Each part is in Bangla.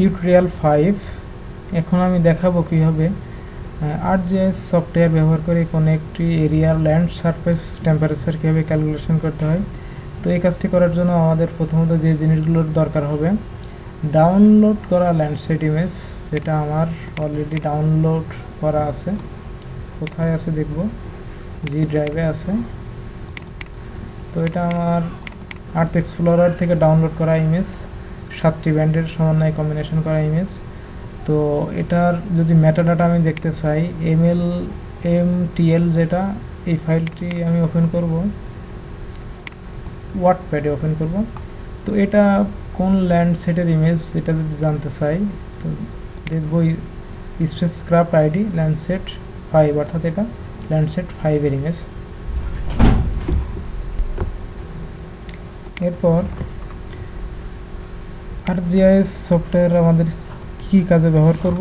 টিউটোরিয়াল 5 এখন আমি দেখাবো কিভাবে ArcGIS সফটওয়্যার ব্যবহার করে কোনো একটি এরিয়ার ল্যান্ড সারফেস টেম্পারেচার কিভাবে ক্যালকুলেশন করতে হয়। তো এই কাজটি করার জন্য আমাদের প্রথমত যে জিনিসগুলোর দরকার হবে, ডাউনলোড করা ল্যান্ডস্কেপ ইমেজ, যেটা আমার অলরেডি ডাউনলোড করা আছে। কোথায় আছে দেখব, জি ড্রাইভে আছে। তো এটা আমার আর্থ এক্সপ্লোরার থেকে ডাউনলোড করা ইমেজ, 7টি ব্যান্ডের সমন্বয়ে কম্বিনেশন করা ইমেজ। তো এটার যদি মেটাডাটা আমি দেখতে চাই, MTL যেটা, এই ফাইলটি আমি ওপেন করব, ওয়ার্ডপ্যাডে ওপেন করব। তো এটা কোন ল্যান্ডসেটের ইমেজ এটা যদি জানতে চাই, তো দেখব স্পেসক্রাফট আইডি ল্যান্ডসেট 5, অর্থাৎ এটা ল্যান্ডসেট 5 এর ইমেজ। এরপর ArcGIS সফটওয়্যার আমাদের কি কাজে ব্যবহার করব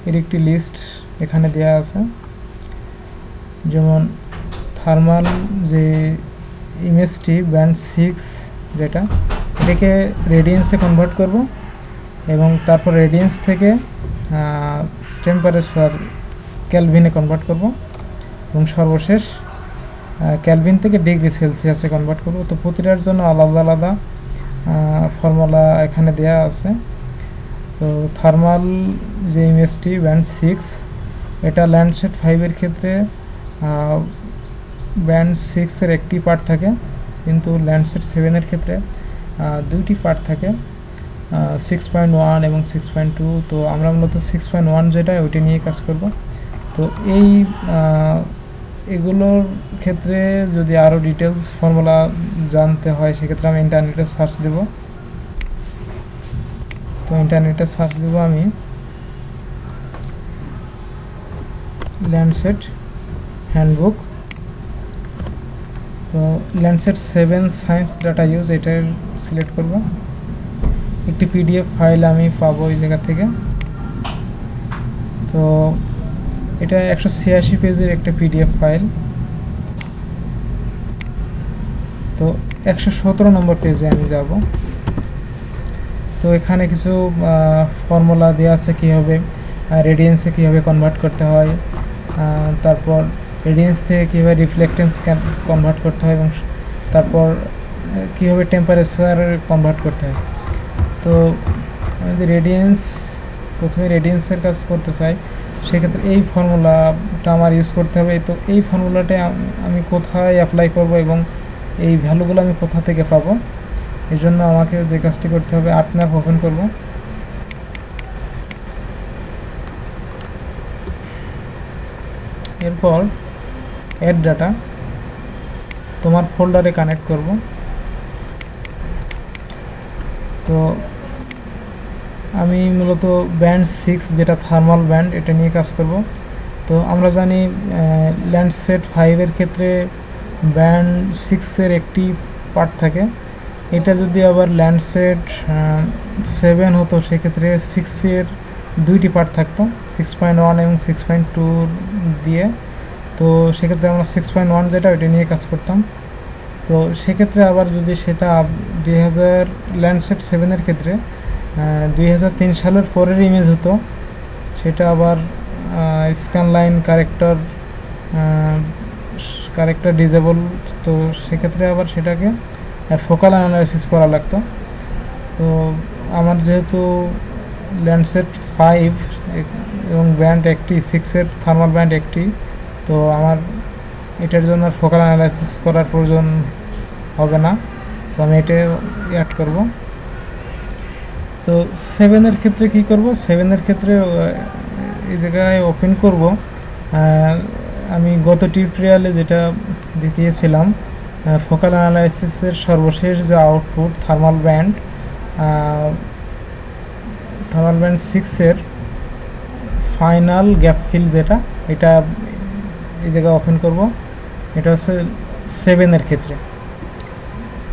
এর একটি লিস্ট এখানে দেয়া আছে। যেমন থার্মাল যে ইমেজটি ব্যান্ড 6 যেটা, এটাকে রেডিয়েন্সে কনভার্ট করব এবং তারপর রেডিয়েন্স থেকে টেম্পারেচার কেলভিনে কনভার্ট করব এবং সর্বশেষ কেলভিন থেকে ডিগ্রি সেলসিয়াসে কনভার্ট করব। তো প্রতিটার জন্য আলাদা আলাদা ফর্মুলা এখানে দেয়া আছে। তো থার্মাল যে ইমেজটি ব্যান্ড 6, এটা ল্যান্ডসেট 5 এর ক্ষেত্রে ব্যান্ড 6 এর একটি পার্ট থাকে, কিন্তু ল্যান্ডসেট 7 এর ক্ষেত্রে দুইটি পার্ট থাকে, 6.1 এবং 6.2। তো আমরা মূলত 6.1 যেটা, ওইটা নিয়ে কাজ করব। তো এগুলোর ক্ষেত্রে যদি আরও ডিটেলস ফর্মুলা জানতে হয়, সেক্ষেত্রে আমি ইন্টারনেটে সার্চ দেব। তো ইন্টারনেটে সার্চ দেব আমি ল্যান্ডসেট হ্যান্ডবুক। তো ল্যান্ডসেট 7 সায়েন্স ডাটা ইউজ, এটা সিলেক্ট করব। একটি পিডিএফ ফাইল আমি পাবো এই জায়গা থেকে। তো এটা 186 পেজের একটা পিডিএফ ফাইল। তো 117 নম্বর পেজে আমি যাব। তো এখানে কিছু ফর্মুলা দেওয়া আছে কীভাবে রেডিয়েন্সে কীভাবে কনভার্ট করতে হয়, তারপর রেডিয়েন্স থেকে কীভাবে রিফ্লেক্টেন্স কনভার্ট করতে হয়, এবং তারপর কীভাবে টেম্পারেচার কনভার্ট করতে হয়। তো আমি যদি প্রথমে রেডিয়েন্সের কাজ করতে চাই, সেক্ষেত্রে এই ফর্মুলাটা আমার ইউজ করতে হবে। তো এই ফর্মুলাটা আমি কোথায় অ্যাপ্লাই করব এবং এই ভ্যালুগুলো আমি কোথা থেকে পাবো, এই জন্য আমাকে যে কাজটি করতে হবে, আপনার ওপেন করব। এরপর অ্যাড ডাটা তোমার ফোল্ডারে কানেক্ট করব। তো আমি মূলত ব্যান্ড 6 যেটা থার্মাল ব্যান্ড, এটা নিয়ে কাজ করব। তো আমরা জানি ল্যান্ডসেট 5 এর ক্ষেত্রে ব্যান্ড 6 এর একটি পার্ট থাকে। এটা যদি আবার ল্যান্ডসেট 7 হতো, সেক্ষেত্রে 6 এর দুইটি পার্ট থাকতো, 6.1 এবং 6.2 দিয়ে। তো সেক্ষেত্রে আমরা 6.1 যেটা, ওইটা নিয়ে কাজ করতাম। তো সেক্ষেত্রে আবার যদি সেটা 2000 ল্যান্ডসেট 7 এর ক্ষেত্রে 2003 সালের পরের ইমেজ হতো, সেটা আবার স্ক্যান লাইন কারেক্টর ডিজেবল। তো সেক্ষেত্রে আবার সেটাকে ফোকাল অ্যানালাইসিস করা লাগতো। তো আমার যেহেতু ল্যান্ডসেট 5 এবং ব্যান্ড একটি, 6 এর থার্মাল ব্যান্ড একটি, তো আমার এটার জন্য ফোকাল অ্যানালাইসিস করার প্রয়োজন হবে না। তো আমি এটা অ্যাড করব। তো 7 এর ক্ষেত্রে কি করব, 7 এর ক্ষেত্রে এই জায়গায় ওপেন করব। আমি গত টিউটোরিয়ালে যেটা দেখিয়েছিলাম, ফোকাল অ্যানালাইসিসের সর্বশেষ যে আউটপুট থার্মাল ব্যান্ড 6 এর ফাইনাল গ্যাপ ফিল যেটা, এটা এই জায়গায় ওপেন করব। এটা হচ্ছে 7 এর ক্ষেত্রে।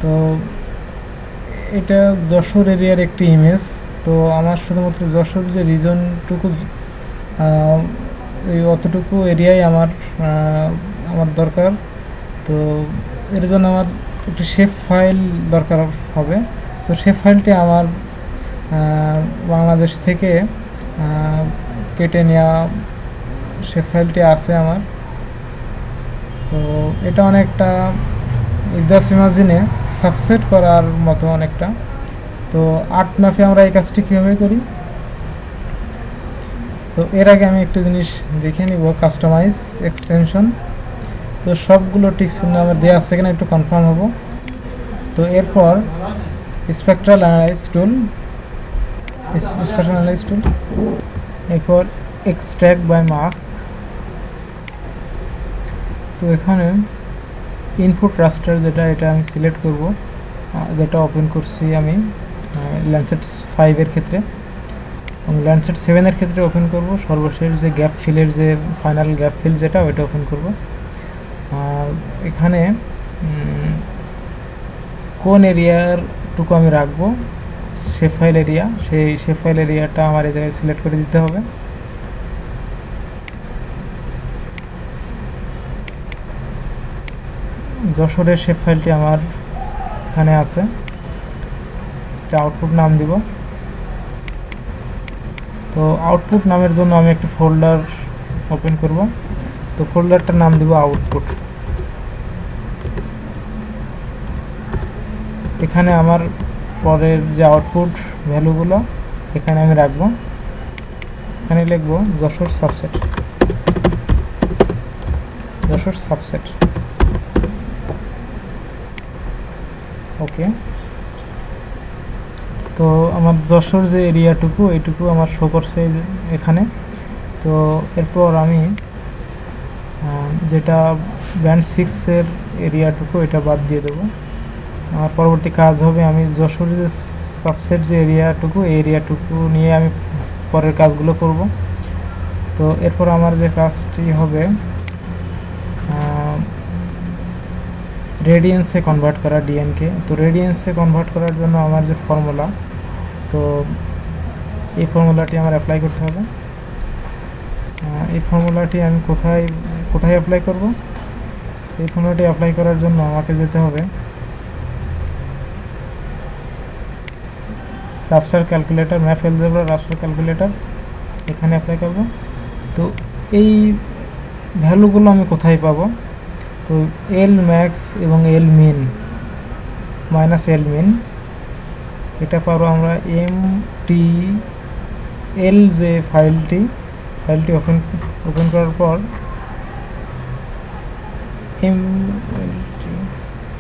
তো এটা যশোর এরিয়ার একটি ইমেজ। তো আমার শুধুমাত্র যশোর যে রিজনটুকু, এই অতটুকু এরিয়ায় আমার দরকার। তো এর জন্য আমার একটি শেপ ফাইল দরকার হবে। তো শেপ ফাইলটি আমার বাংলাদেশ থেকে কেটে নেওয়া সে ফাইলটি আছে আমার। তো এটা অনেকটা জাস্ট ইমাজিনে সাবসেট করার মতো অনেকটা। তো 8 ম্যাপে আমরা এই কাজটি কীভাবে করি, তো এর আগে আমি একটু জিনিস দেখে নিব, কাস্টমাইজ এক্সটেনশন। তো সবগুলো টিক চিহ্ন আমার দেওয়া আছে কিনা একটু কনফার্ম হব। তো এরপর স্পেকট্রাল অ্যানালাইজ টুল, এরপর এক্সট্রাক্ট বাই মাস্ক। তো এখানে ইনপুট রাস্টার যেটা, এটা আমি সিলেক্ট করব, যেটা ওপেন করছি আমি ল্যান্ডসেট 5 এর ক্ষেত্রে, এবং ল্যান্ডসেট 7 এর ক্ষেত্রে ওপেন করব সর্বশেষ যে গ্যাপ ফিলের যে ফাইনাল গ্যাপ ফিল যেটা, ওইটা ওপেন করব। এখানে কোন এরিয়ারটুকু আমি রাখবো শেপ ফাইল এরিয়া, সেই শেপ ফাইল এরিয়াটা আমার এই জায়গায় সিলেক্ট করে দিতে হবে। যশোরের শেপ ফাইলটি আমার এখানে আছে, এটা আউটপুট নাম দিব। তো আউটপুট নামের জন্য আমি একটি ফোল্ডার ওপেন করব। তো ফোল্ডারটার নাম দিব আউটপুট। এখানে আমার পরের যে আউটপুট ভ্যালুগুলো এখানে আমি রাখবো। এখানে লিখব যশোর সাবসেট। ওকে। তো আমার যশোর যে এরিয়াটুকু, এইটুকু আমার শো করছে এখানে। তো এরপর আমি যেটা ব্যান্ড 6 এর এরিয়াটুকু, এটা বাদ দিয়ে দেবো। আমার পরবর্তী কাজ হবে আমি যশোর যে সাবসেট যে এরিয়াটুকু, এই এরিয়াটুকু নিয়ে আমি পরের কাজগুলো করব। তো এরপর আমার যে কাজটি হবে রেডিয়েন্সে কনভার্ট করা ডিএনকে। তো রেডিয়েন্সে কনভার্ট করার জন্য আমার যে ফর্মুলা, তো এই ফর্মুলাটি আমার অ্যাপ্লাই করতে হবে। এই ফর্মুলাটি আমি কোথায় অ্যাপ্লাই করব? এই ফর্মুলাটি অ্যাপ্লাই করার জন্য আমাকে যেতে হবে রাস্টার ক্যালকুলেটর, ম্যাথ অ্যালজেব্রা রাস্টার ক্যালকুলেটর, এখানে অ্যাপ্লাই করব। তো এই ভ্যালুগুলো আমি কোথায় পাবো? তো এল ম্যাক্স এবং এল মিন মাইনাস এল মিন, এটা পাবো আমরা টি এল যে ফাইলটি ওপেন করার পর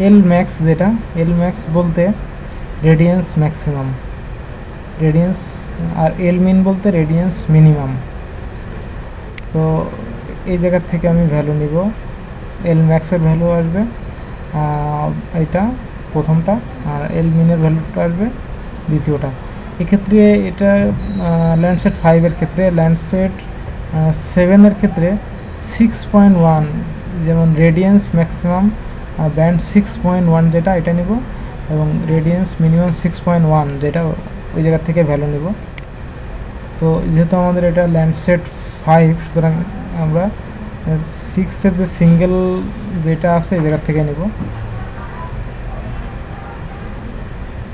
এল ম্যাক্স, যেটা এল ম্যাক্স বলতে রেডিয়েন্স ম্যাক্সিমাম, রেডিয়েন্স, আর এল মিন বলতে রেডিয়েন্স মিনিমাম। তো এই জায়গার থেকে আমি ভ্যালু নিব। এল ম্যাক্সের ভ্যালু আসবে এটা প্রথমটা, আর এল মিনের ভ্যালুটা আসবে দ্বিতীয়টা। এক্ষেত্রে এটা ল্যান্ডসেট 5 এর ক্ষেত্রে, ল্যান্ডসেট 7 এর ক্ষেত্রে 6.1, যেমন রেডিয়েন্স ম্যাক্সিমাম ব্যান্ড 6.1 যেটা, এটা নিব, এবং রেডিয়েন্স মিনিমাম 6.1 যেটা, ওই জায়গা থেকে ভ্যালু নিব। তো যেহেতু আমাদের এটা ল্যান্ডসেট 5, সুতরাং আমরা 6 এর যে সিঙ্গেল যেটা আছে এই জায়গা থেকে নিব।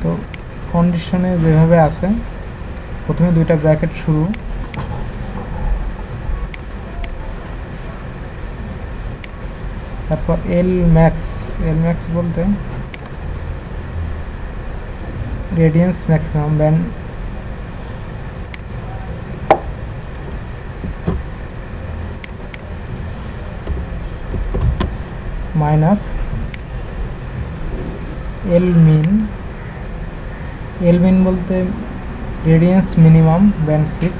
তো কন্ডিশনে যেভাবে আছে, প্রথমে দুইটা ব্র্যাকেট শুরু, তারপর এল ম্যাক্স বলতে radiance maximum band minus L মিন বলতে radiance minimum band 6,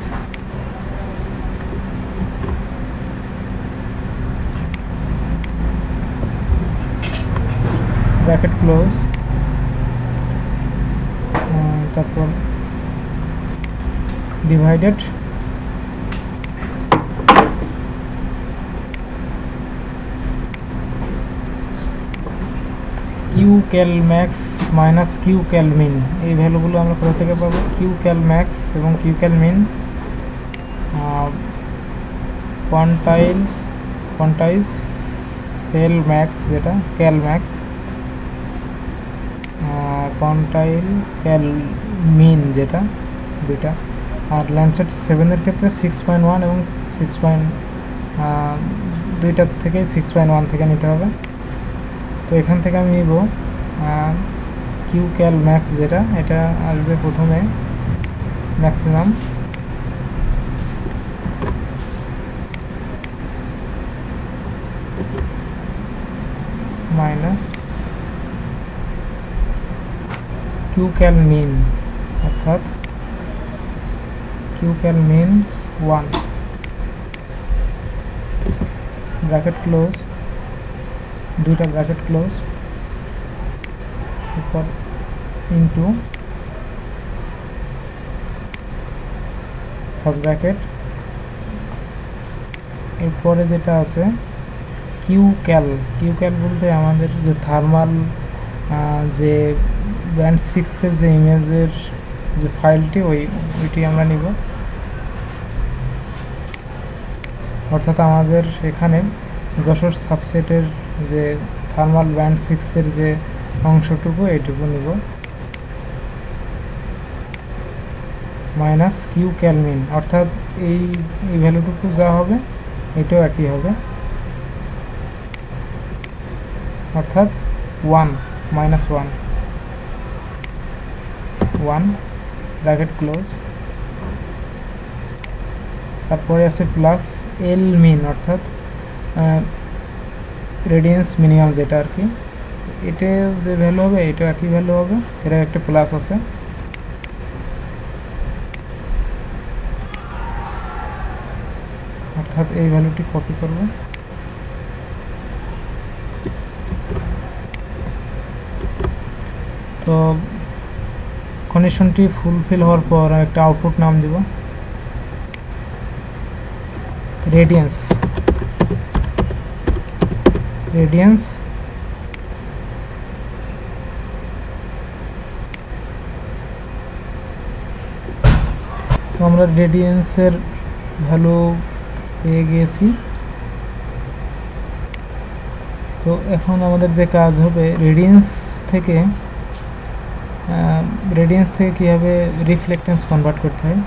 bracket close, তারপর ডিভাইডেড কিউ ক্যাল ম্যাক্স মাইনাস কিউ ক্যাল মিন। এই ভ্যালুগুলো আমরা কোথা থেকে পাবো? কিউ ক্যাল ম্যাক্স এবং কিউ ক্যাল মিন কোয়ান্টাইজ সেল ম্যাক্স, যেটা ক্যাল ম্যাক্স, কোয়ান্টাইল ক্যাল মিন যেটা, দুইটা। আর ল্যান্ডসেট 7 এর ক্ষেত্রে 6.1 এবং 6. দুইটার থেকে 6.1 থেকে নিতে হবে। তো এখান থেকে আমি নিব কিউ ক্যাল ম্যাক্স, যেটা এটা আসবে প্রথমে ম্যাক্সিমাম মাইনাস কিউ ক্যাল মিন, অর্থাৎ কিউ ক্যাল মিনস 1 ব্র্যাকেট ক্লোজ, দুইটা ব্র্যাকেট ক্লোজ, এরপর ইনটু ফার্স্ট ব্র্যাকেট, এরপরে যেটা আছে কিউ ক্যাল বলতে আমাদের যে থার্মাল যে ব্যান্ড 6 এর যে ইমেজের যে ফাইলটি ওইটি আমরা নিব। অর্থাৎ আমাদের এখানে যশোর সাবসেটের যে থার্মাল ব্যান্ড 6 এর যে অংশটুকু এইটুকু নিব, মাইনাস কিউ ক্যালমিন, অর্থাৎ এই ভ্যালুটুকু যা হবে এটাও একই হবে, অর্থাৎ 1 মাইনাস 1 ব্র্যাকেট ক্লোজ, তারপরে আছে প্লাস এল মিন, অর্থাৎ রেডিয়েন্স মিনিমাম যেটা আর কি, এটা যে ভ্যালু হবে এটা একই ভ্যালু হবে, এটা একটা প্লাস আছে। অর্থাৎ এই ভ্যালুটি কপি করব, তো কন্ডিশনটি ফুলফিল হওয়ার পর একটা আউটপুট নাম দিব রেডিয়েন্স, তো আমরা রেডিয়েন্সের ভ্যালু পেয়ে গিয়েছি। তো এখন আমাদের যে কাজ হবে রেডিয়েন্স থেকে কীভাবে রিফ্লেক্টেন্স কনভার্ট করতে হয়,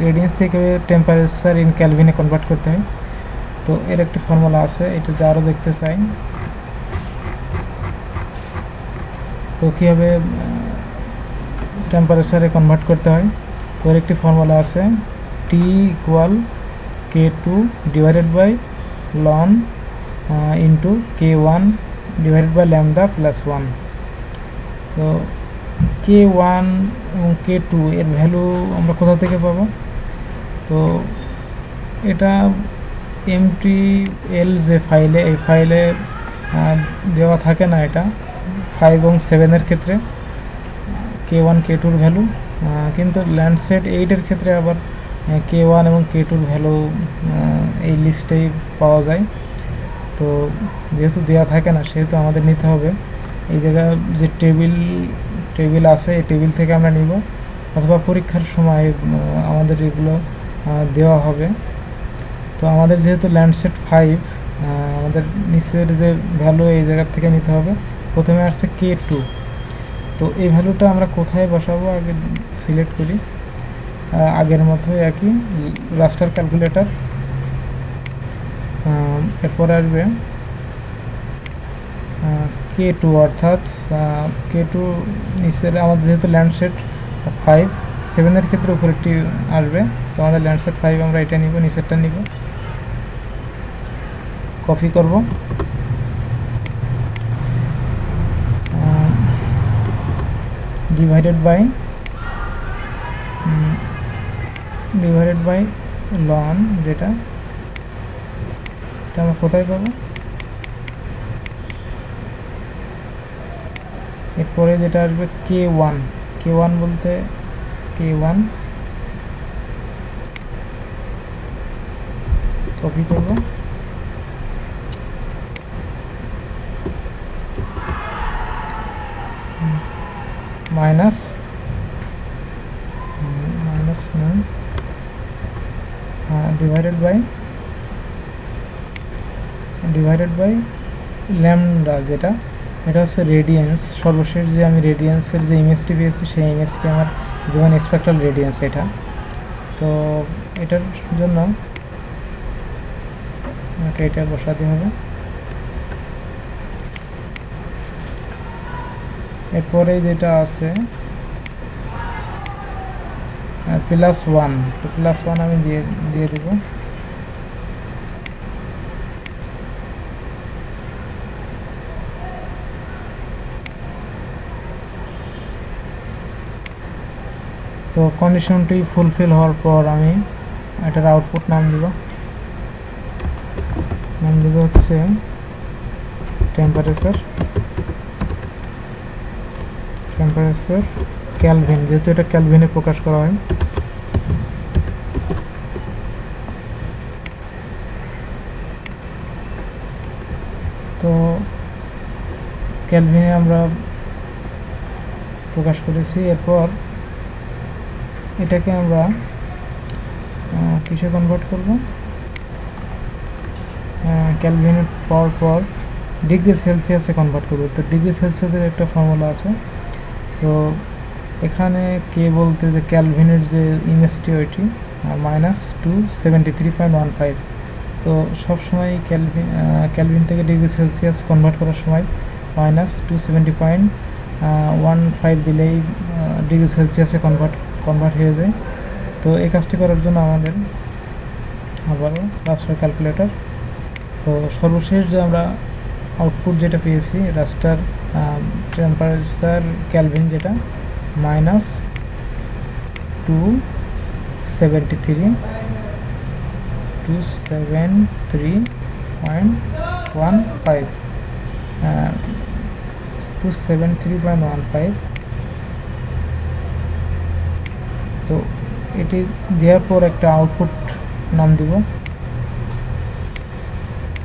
রেডিয়েন্স থেকে টেম্পারেচার ইন ক্যালভিনে কনভার্ট করতে হয়। তো এর একটি ফর্মুলা আছে, এটা আরও দেখতে চাই। তো কীভাবে টেম্পারেচারে কনভার্ট করতে হয়, তো এর একটি ফর্মুলা আছে, T equal K2 divided by ln into K1 divided by lambda plus 1। তো K1 এবং K2 এর ভ্যালু আমরা কোথা থেকে পাবো? তো এটা MTL যে ফাইলে, এই ফাইলে দেওয়া থাকে না, এটা 5 এবং 7 এর ক্ষেত্রে K1 K2 এর ভ্যালু, কিন্তু ল্যান্ডসেট 8 এর ক্ষেত্রে আবার K1 এবং K2 এর ভ্যালু এই লিস্টেই পাওয়া যায়। তো যেহেতু দেওয়া থাকে না সেহেতু আমাদের নিতে হবে এই জায়গায় যে টেবিল আছে, এই টেবিল থেকে আমরা নিব, অথবা পরীক্ষার সময় আমাদের এগুলো দেওয়া হবে। তো আমাদের যেহেতু ল্যান্ডসেট 5, আমাদের নিচের যে ভ্যালু এই জায়গা থেকে নিতে হবে। প্রথমে আসছে K2, তো এই ভ্যালুটা আমরা কোথায় বসাবো আগে সিলেক্ট করি, আগের মতোই একই রাস্টার ক্যালকুলেটর। এরপর আসবে K2, অর্থাৎ K2 নিচের আমাদের যেহেতু ল্যান্ডসেট 5, 7 এর ক্ষেত্রে উপরেরটি আসবে। তো আমাদের ল্যান্ডসেট 5 আমরা এটা নিব, নিচেরটা নিব, কপি করব, ডিভাইডেড বাই লন, যেটা আমরা কোথায় পাবো, এরপরে যেটা আসবে K1 বলতে K1 কপি করব, মাইনাস ডিভাইডেড বাই ল্যামডা, যেটা এটা হচ্ছে রেডিয়েন্স। সর্বশেষ যে আমি রেডিয়েন্সের যে ইমেজটি পেয়েছি সেই ইমেজটি আমার যেমন স্পেকট্রাল রেডিয়েন্স এটা। তো এটার জন্য আমাকে এটা বসাতে হবে। এরপরে যেটা আছে +1, তো +1 আমি দিয়ে দেব। তো কন্ডিশনটি ফুলফিল হওয়ার পর আমি এটার আউটপুট নাম দেব হচ্ছে টেম্পারেচার কেলভিন, যেহেতু এটা কেলভিনে প্রকাশ করা হয়। তো কেলভিনে আমরা প্রকাশ করেছি। এরপর এটাকে আমরা কিসে কনভার্ট করব, কেলভিনের পর ডিগ্রি সেলসিয়াসে কনভার্ট করব। তো ডিগ্রি সেলসিয়াসের একটা ফর্মুলা আছে। তো এখানে কে বলতে যে ক্যালভিনের যে ইমেজটি ওইটি -273.15। তো সবসময় ক্যালভিন থেকে ডিগ্রি সেলসিয়াস কনভার্ট করার সময় -270.15 দিলেই ডিগ্রি সেলসিয়াসে কনভার্ট হয়ে যায়। তো এই কাজটি করার জন্য আমাদের আবারও রাস্টার ক্যালকুলেটর। তো সর্বশেষ যে আমরা আউটপুট যেটা পেয়েছি রাস্টার টেম্পারেচার ক্যালভিন, যেটা -273.15, তো এটি দেওয়ার পর একটা আউটপুট নাম দিব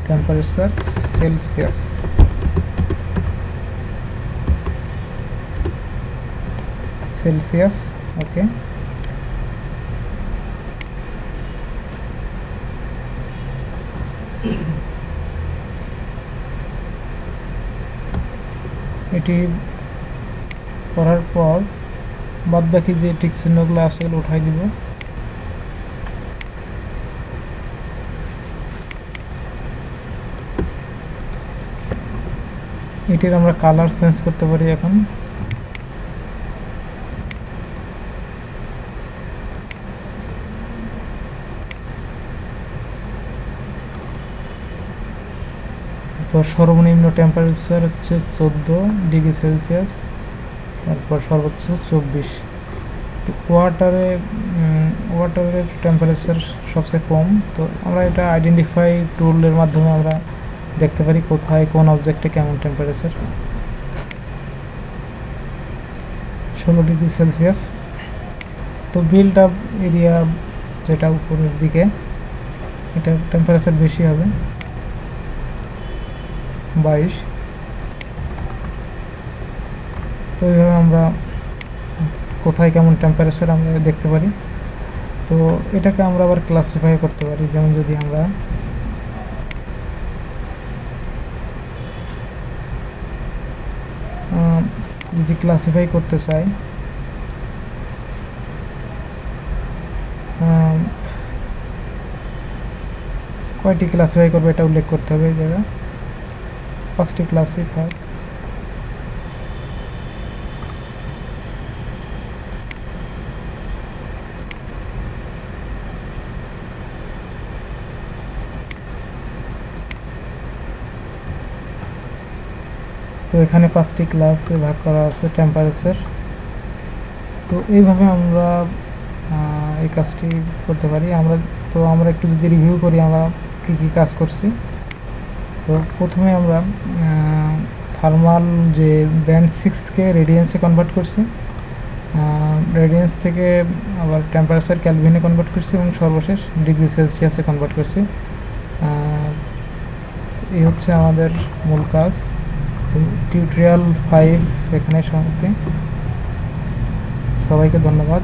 টেম্পারেচার সেলসিয়াস। ওকে, এটি করার পর বাদ বাকি যে টিক চিহ্নগুলো আছে এগুলো উঠাই দিব। এটির আমরা কালার চেঞ্জ করতে পারি এখন। তো সর্বনিম্ন টেম্পারেচার হচ্ছে 14 ডিগ্রি সেলসিয়াস, তারপর সর্বোচ্চ 24। তো ওয়াটারের টেম্পারেচার সবচেয়ে কম। তো আমরা এটা আইডেন্টিফাই টুলের মাধ্যমে আমরা দেখতে পারি কোথায় কোন অবজেক্টে কেমন টেম্পারেচার। 16 degree Celsius. তো বিল্ড আপ এরিয়া যেটা উপরের দিকে, এটা টেম্পারেচার বেশি হবে 22। তো এইভাবে আমরা কোথায় কেমন টেম্পারেচার আমরা দেখতে পারি। তো এটাকে আমরা আবার ক্লাসিফাই করতে পারি। যেমন যদি আমরা ক্লাসিফাই করতে চাই, কয়টি ক্লাসিফাই করবে এটা উল্লেখ করতে হবে। এই জায়গায় 5টি ক্লাসিফাই। তো এখানে 5টি ক্লাসে ভাগ করা আছে টেম্পারেচার। তো এইভাবে আমরা এই কাজটি করতে পারি। আমরা একটু যদি রিভিউ করি আমরা কী কী কাজ করছি। তো প্রথমে আমরা থার্মাল যে ব্যান্ড 6কে রেডিয়েন্সে কনভার্ট করছি, রেডিয়েন্স থেকে আবার টেম্পারেচার ক্যালভিনে কনভার্ট করছি এবং সর্বশেষ ডিগ্রি সেলসিয়াসে কনভার্ট করছি। এই হচ্ছে আমাদের মূল কাজ। টিউটোরিয়াল 5 এখানে সমাপ্তি। সবাইকে ধন্যবাদ।